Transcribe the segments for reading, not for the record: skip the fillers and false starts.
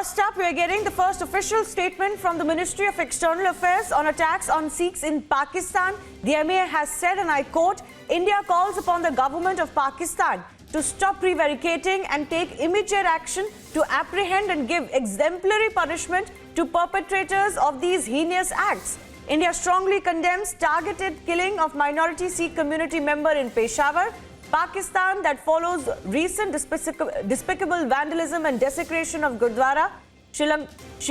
First up, we are getting the first official statement from the Ministry of External Affairs on attacks on Sikhs in Pakistan. The MEA has said, and I quote, India calls upon the government of Pakistan to stop prevaricating and take immediate action to apprehend and give exemplary punishment to perpetrators of these heinous acts. India strongly condemns targeted killing of minority Sikh community member in Peshawar, Pakistan, that follows recent despicable vandalism and desecration of Gurdwara Shri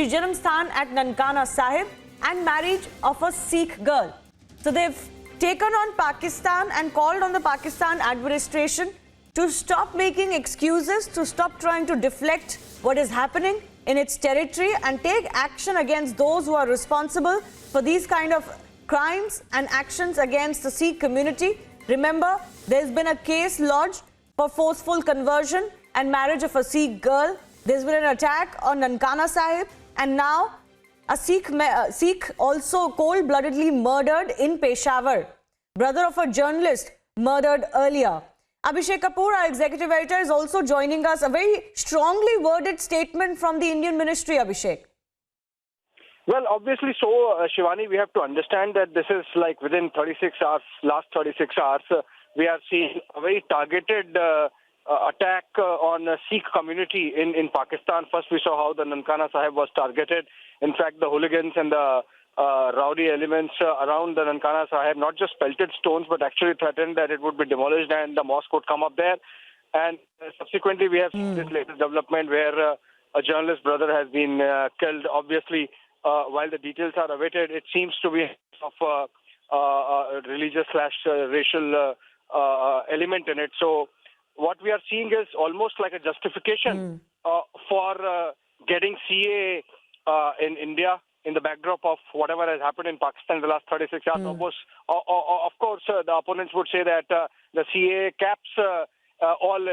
Janam Sthan at Nankana Sahib and marriage of a Sikh girl. So they've taken on Pakistan and called on the Pakistan administration to stop making excuses, to stop trying to deflect what is happening in its territory and take action against those who are responsible for these kind of crimes and actions against the Sikh community. Remember, there's been a case lodged for forceful conversion and marriage of a Sikh girl. There's been an attack on Nankana Sahib, and now a Sikh also cold-bloodedly murdered in Peshawar. Brother of a journalist murdered earlier. Abhishek Kapoor, our executive editor, is also joining us. A very strongly worded statement from the Indian ministry, Abhishek. Well, obviously so, Shivani, we have to understand that this is like within 36 hours, last 36 hours, we are seeing a very targeted attack on a Sikh community in Pakistan. First, we saw how the Nankana Sahib was targeted. In fact, the hooligans and the rowdy elements around the Nankana Sahib not just pelted stones, but actually threatened that it would be demolished and the mosque would come up there. And subsequently, we have seen this latest development where a journalist brother has been killed. Obviously, while the details are awaited, it seems to be of a religious/racial element in it. So what we are seeing is almost like a justification for getting CA in India in the backdrop of whatever has happened in Pakistan in the last 36 hours. Of course, the opponents would say that the CA caps all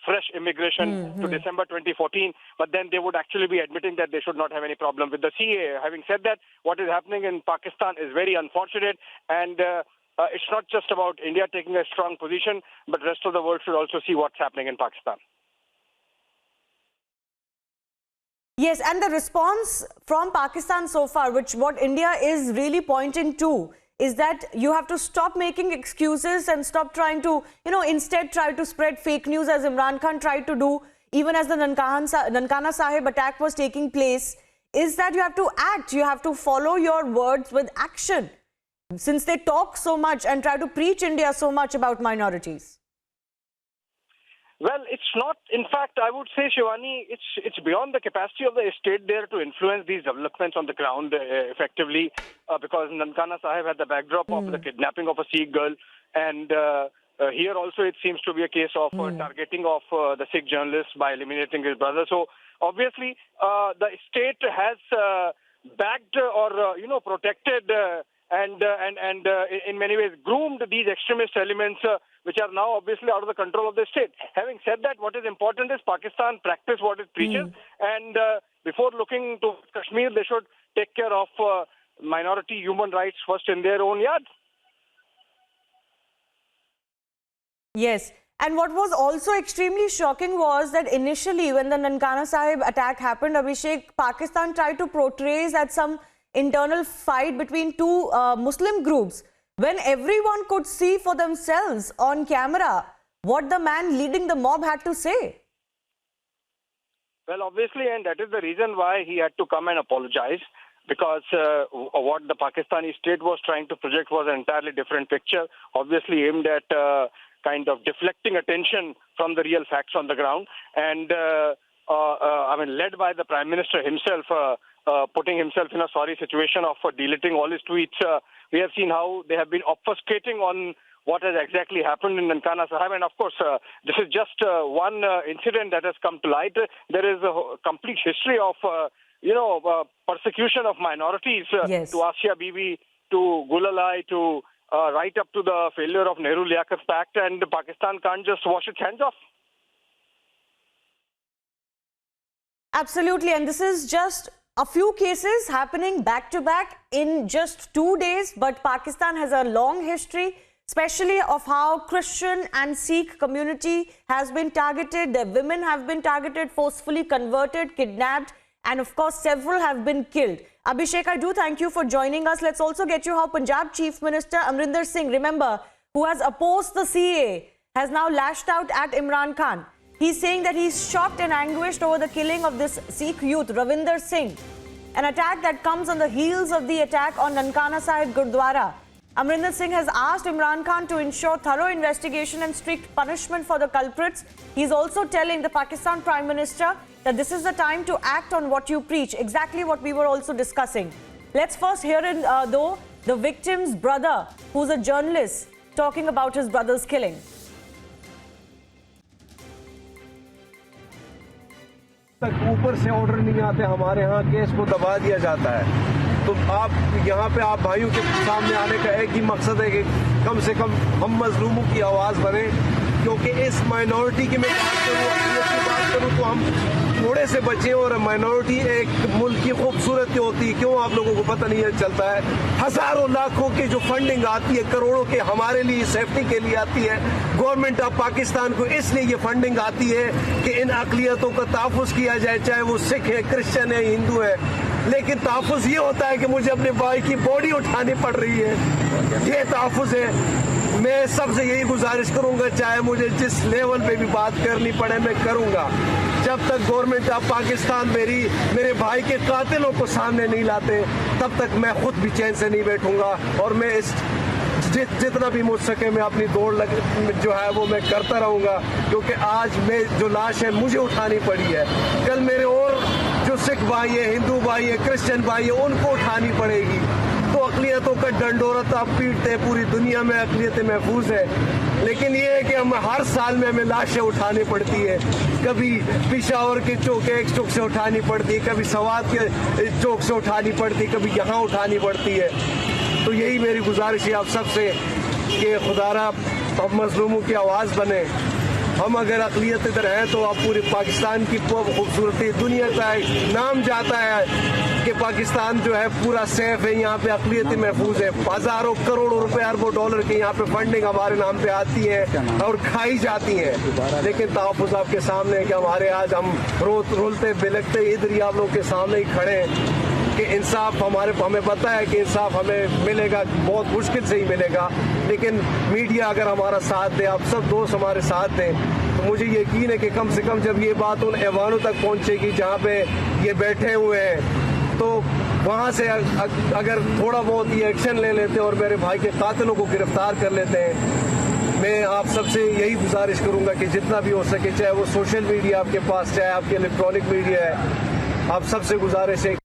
fresh immigration to December 2014, but then they would actually be admitting that they should not have any problem with the CA. Having said that, what is happening in Pakistan is very unfortunate, and it's not just about India taking a strong position, but the rest of the world should also see what's happening in Pakistan. Yes, and the response from Pakistan so far, which what India is really pointing to, is that you have to stop making excuses and stop trying to, instead try to spread fake news as Imran Khan tried to do, even as the Nankana Sahib attack was taking place, is that you have to act, you have to follow your words with action, since they talk so much and try to preach India so much about minorities. Well, it's not. In fact, I would say, Shivani, it's beyond the capacity of the state there to influence these developments on the ground effectively, because Nankana Sahib had the backdrop of the kidnapping of a Sikh girl, and here also it seems to be a case of targeting of the Sikh journalist by eliminating his brother. So obviously, the state has backed or protected and in many ways groomed these extremist elements, which are now obviously out of the control of the state. Having said that, what is important is Pakistan practice what it preaches, and before looking to Kashmir, they should take care of minority human rights first in their own yard. Yes, and what was also extremely shocking was that initially when the Nankana Sahib attack happened, Abhishek, Pakistan tried to portray that some internal fight between two Muslim groups, when everyone could see for themselves on camera what the man leading the mob had to say. Well, obviously, and that is the reason why he had to come and apologize, because what the Pakistani state was trying to project was an entirely different picture, obviously aimed at kind of deflecting attention from the real facts on the ground, and led by the Prime Minister himself, putting himself in a sorry situation of deleting all his tweets. We have seen how they have been obfuscating on what has exactly happened in Nankana Sahib. And of course, this is just one incident that has come to light. There is a complete history of, persecution of minorities, Yes. to Asia Bibi, to Gulalai, to right up to the failure of Nehru-Liaquat Pact, and Pakistan can't just wash its hands off. Absolutely, and this is just a few cases happening back to back in just 2 days, but Pakistan has a long history especially of how Christian and Sikh community has been targeted. Their women have been targeted, forcefully converted, kidnapped, and of course several have been killed. Abhishek, I do thank you for joining us. Let's also get you how Punjab Chief Minister Amrinder Singh, remember, who has opposed the CAA, has now lashed out at Imran Khan. He's saying that he's shocked and anguished over the killing of this Sikh youth, Ravinder Singh, an attack that comes on the heels of the attack on Nankana Sahib Gurdwara. Amrinder Singh has asked Imran Khan to ensure thorough investigation and strict punishment for the culprits. He's also telling the Pakistan Prime Minister that this is the time to act on what you preach, exactly what we were also discussing. Let's first hear in, though, the victim's brother, who's a journalist, talking about his brother's killing. तक ऊपर से order नहीं आते, हमारे यहाँ case को दबा दिया जाता है। तो आप यहाँ पे आप भाइयों के सामने आने का एक ही मकसद है कि कम से कम हम मजलूमों की आवाज़ बने, क्योंकि इस माइनॉरिटी की मैं बात करूँ तो हम थोड़े से बच्चे और माइनॉरिटी एक मुल्क की खूबसूरती होती है। क्यों आप लोगों को पता नहीं चलता है? हजारों लाखों की जो फंडिंग आती है, करोड़ों के हमारे लिए सेफ्टी के लिए आती है। गवर्नमेंट ऑफ पाकिस्तान को इसलिए ये फंडिंग आती है कि इन अक़लियतों का तहफ़्फ़ुज़ किया जाए, चाहे वो सिख है, क्रिश्चियन है, हिंदू है। लेकिन तहफ़्फ़ुज़ ये होता है कि मुझे अपने भाई की बॉडी उठानी पड़ रही है, ये तहफ़्फ़ुज़ है। मैं सबसे यही गुजारिश करूंगा, चाहे मुझे जिस लेवल पे भी बात करनी पड़े मैं करूंगा, जब तक गवर्नमेंट ऑफ पाकिस्तान मेरे भाई के कातिलों को सामने नहीं लाते, तब तक मैं खुद भी चैन से नहीं बैठूंगा। और मैं इस जितना भी मुझ सके मैं अपनी दौड़ जो है वो मैं करता रहूंगा, क्योंकि आज मैं जो लाश है मुझे उठानी पड़ी है, कल मेरे और जो सिख भाई है, हिंदू भाई है, क्रिश्चियन भाई है, उनको उठानी पड़ेगी। तो अक़लियतों का डंडोरा तो आप पीटते हैं, पूरी दुनिया में अक़लियतें महफूज है, लेकिन ये है कि हम हर साल में हमें लाशें उठानी पड़ती है। कभी पेशावर के एक चौक से उठानी पड़ती है, कभी सवात के चौक से उठानी पड़ती है, कभी यहाँ उठानी पड़ती है। तो यही मेरी गुजारिश है आप सबसे कि खुदारा हम मजलूमों की आवाज़ बने। हम अगर अक़लियत इधर हैं तो आप पूरे पाकिस्तान की खूबसूरती दुनिया का नाम जाता है कि पाकिस्तान जो है पूरा सेफ है, यहाँ पे अक़लियतें महफूज है। हज़ारों करोड़ों रुपए, अरबों डॉलर की यहाँ पे फंडिंग हमारे नाम पे आती है और खाई जाती है। लेकिन तहफ़्फ़ुज़ आपके सामने है कि हमारे आज हम रोलते बिलखते इधर ही आप लोगों के सामने ही खड़े हैं कि इंसाफ हमें पता है कि इंसाफ हमें मिलेगा, बहुत मुश्किल से ही मिलेगा। लेकिन मीडिया अगर हमारा साथ दे, आप सब दोस्त हमारे साथ दें, तो मुझे यकीन है कि कम से कम जब ये बात उन ऐवानों तक पहुंचेगी जहां पे ये बैठे हुए हैं, तो वहां से अगर थोड़ा बहुत ये एक्शन ले लेते हैं और मेरे भाई के कातिलों को गिरफ्तार कर लेते हैं, मैं आप सबसे यही गुजारिश करूंगा कि जितना भी हो सके, चाहे वो सोशल मीडिया आपके पास, चाहे आपके इलेक्ट्रॉनिक मीडिया है, आप सबसे गुजारिश है